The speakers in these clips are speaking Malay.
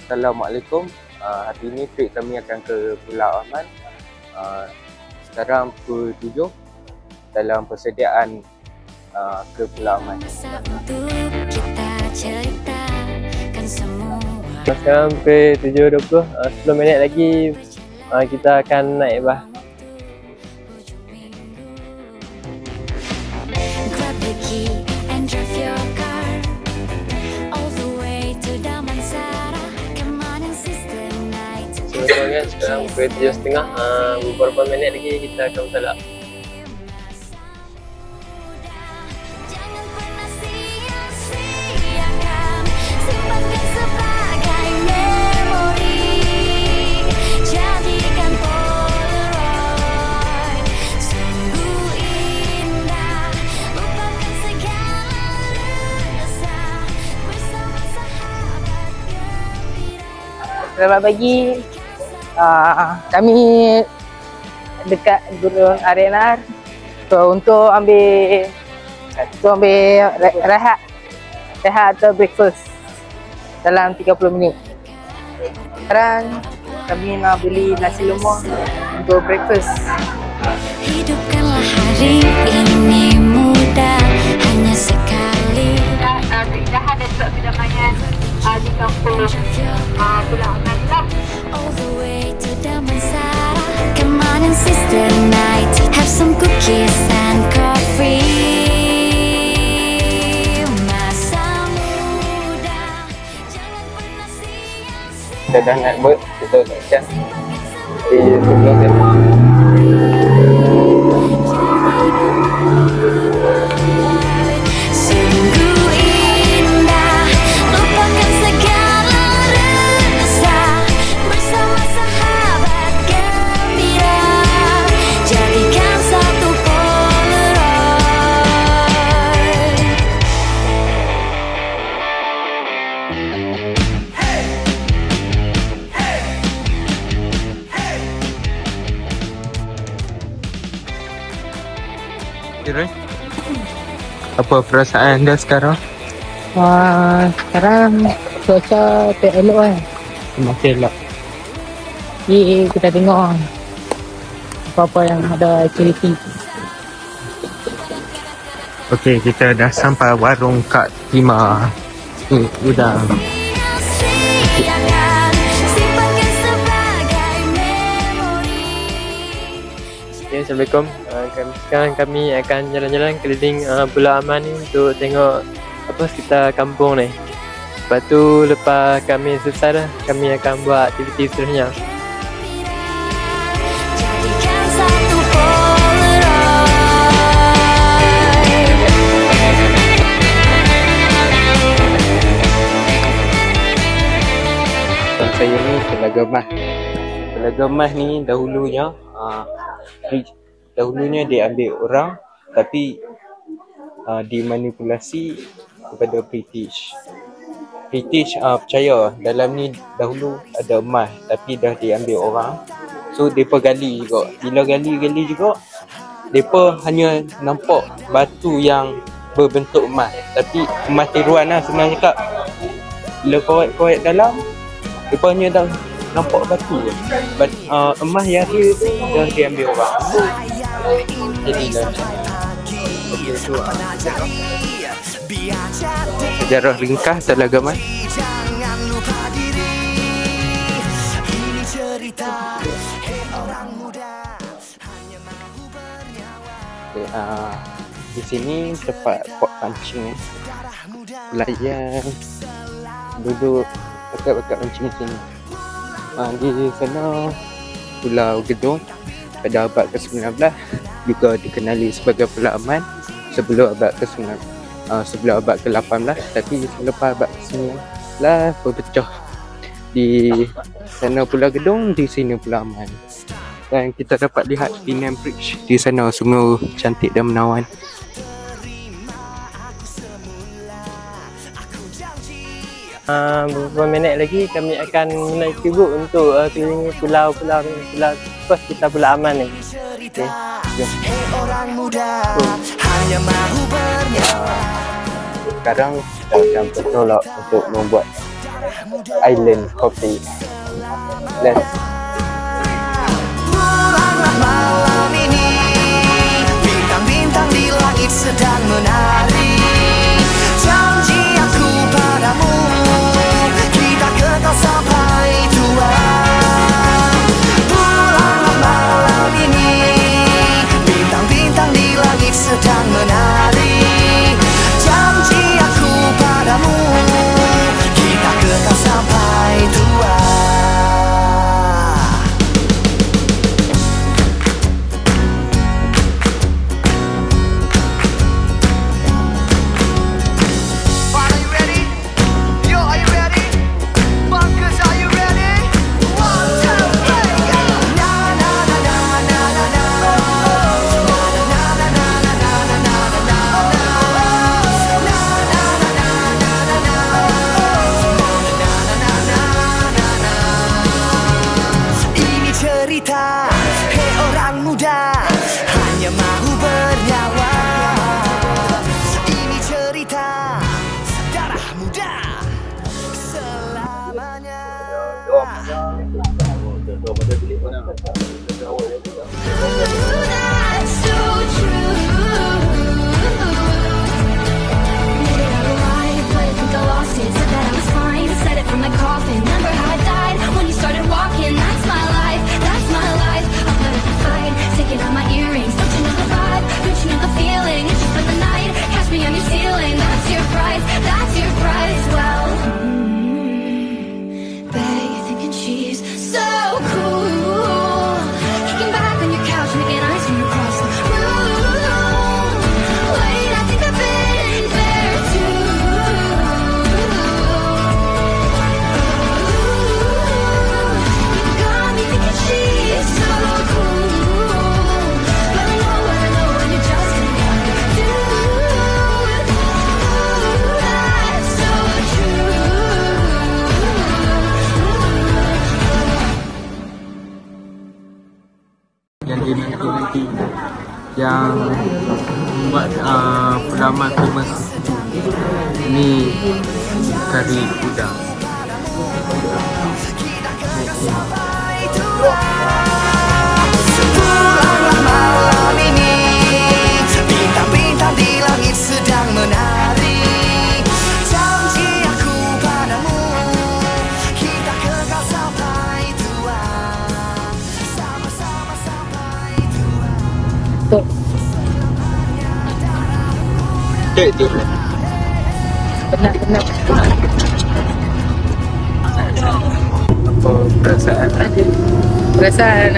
Assalamualaikum. Hari ini trip kami akan ke Pulau Aman. Sekarang pukul 7 dalam persediaan ke Pulau Aman. Sekarang pukul 7.20, 10 minit lagi kita akan naik bah. Kan sekarang pukul 7.30, beberapa minit lagi kita akan bertolak. Selamat pagi. Kami dekat Gunung Arenar untuk ambil rehat atau breakfast dalam 30 minit. Sekarang kami nak beli nasi lemak untuk breakfast. Hidupkanlah hari ini mudah hanya sekali. Keindahan dan juga kedamaian di kampung Pulau Aman. All the way to Damansara. Come on and sister night, have some cookies and coffee. Masa muda jangan pernah sia-sia. Kita dah naik boat, kita siap di sebelah sana. Apa perasaan anda sekarang? Sekarang cuaca elok kan. Masih elok. Jadi kita tengok apa-apa yang ada aktiviti. Okey, kita dah sampai warung Kak Tima. Udang. Assalamualaikum. Sekarang kami akan jalan-jalan keliling Pulau Aman ni untuk tengok apa sekitar kampung ni. Lepas tu lepas kami selesai dah, kami akan buat aktiviti seterusnya. Saya ni Telaga Mas. Telaga Mas ni dahulunya diambil orang tapi dimanipulasi kepada British. Percaya dalam ni dahulu ada emas tapi dah diambil orang. So depa gali juga. Bila gali juga depa hanya nampak batu yang berbentuk emas. Tapi emas tiruan lah senang cakap. Bila korek dalam depa hanya dah nampak batu je. Emas yang real tu dah diambil orang. So jadilah okey, tu sejarah ringkas Telaga Mas. di sini tempat port pancing pelayan duduk dekat pancing sini. Di sana Pulau Gedong pada abad ke-19 juga dikenali sebagai Pulau Aman sebelum abad ke-18, tapi selepas abad ke-19 berpecah. Di sana Pulau Gedong, di sini Pulau Aman. Dan kita dapat lihat Penang Bridge di sana, sungguh cantik dan menawan. Beberapa minit lagi kami akan menaiki bot untuk keliling pulau-pulau pas kita Pulau Aman ni. Okay. Sekarang kita akan bertolak untuk membuat island kopi. Let's malam ini bintang-bintang di langit sedang menari. Janji aku padamu, kita kekal sampai tua. Pulanglah malam ini, bintang-bintang di langit sedang menari. Janji aku padamu, kita kekal sampai tua. Hei orang muda, hanya mahu bernyawa. Ini cerita darah muda selamanya. That's so true. Made it out alive, but I think I lost it. Said that I was fine, said it from my coffin. Remember how I died when you started walking? That's my life, that's my life. I'll put up a fight, taking out my earrings. Don't you know the vibe? Don't you know the feeling? It's just for the night, catch me on your ceiling. That's your price, that's your price. Well, bet you're thinking she's so cool. Kicking back on your couch, making ice cream across the room. Wait, I think I've been there too. You got me thinking she's so cool, but I know when you're just gonna do. That's so true. yang dinanti-nanti yang buat Pulau Aman famous. Ini kari udang. Pulanglah malam ini, bintang-bintang di langit sedang menari. Janji aku padamu, kita kekal sampai tua. Sama-sama sampai tua. Cik. Penat. Apa perasaan? Perasaan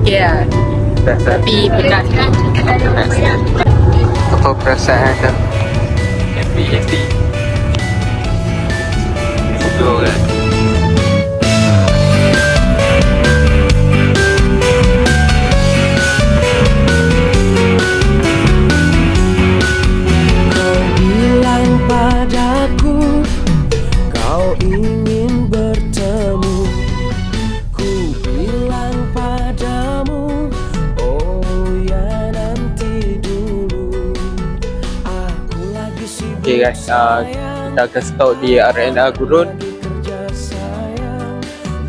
ya, tapi penat. Apa perasaan dah? Happy. Betul kan? Bilang padaku kau ingin bertemu. Ku bilang padamu, oh ya nanti dulu. Aku lagi sibuk. Okay guys, kita akan stop di RNA Gurun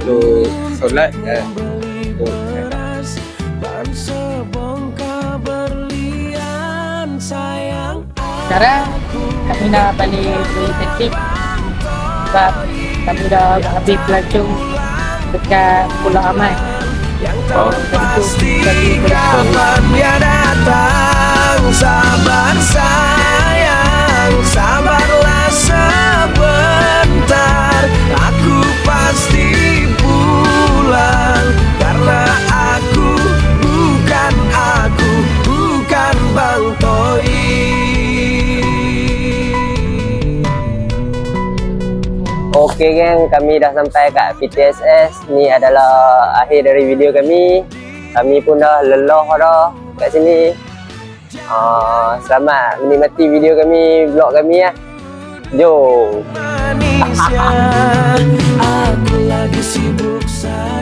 untuk solat Sekarang kami nak balik ke Tetik sebab kami dah habis pelancong dekat Pulau Aman. Yang terpasti kapan dia datang. Sabar sayang, sabarlah sebentar. Aku pasti pulang, karena aku bukan Bang Toi. Okey geng, kami dah sampai kat PTSS. Ni adalah akhir dari video kami. Kami pun dah lelah dah kat sini. Selamat menikmati video kami, vlog kami ya. Jom. Manisnya, aku lagi sibuk sayang.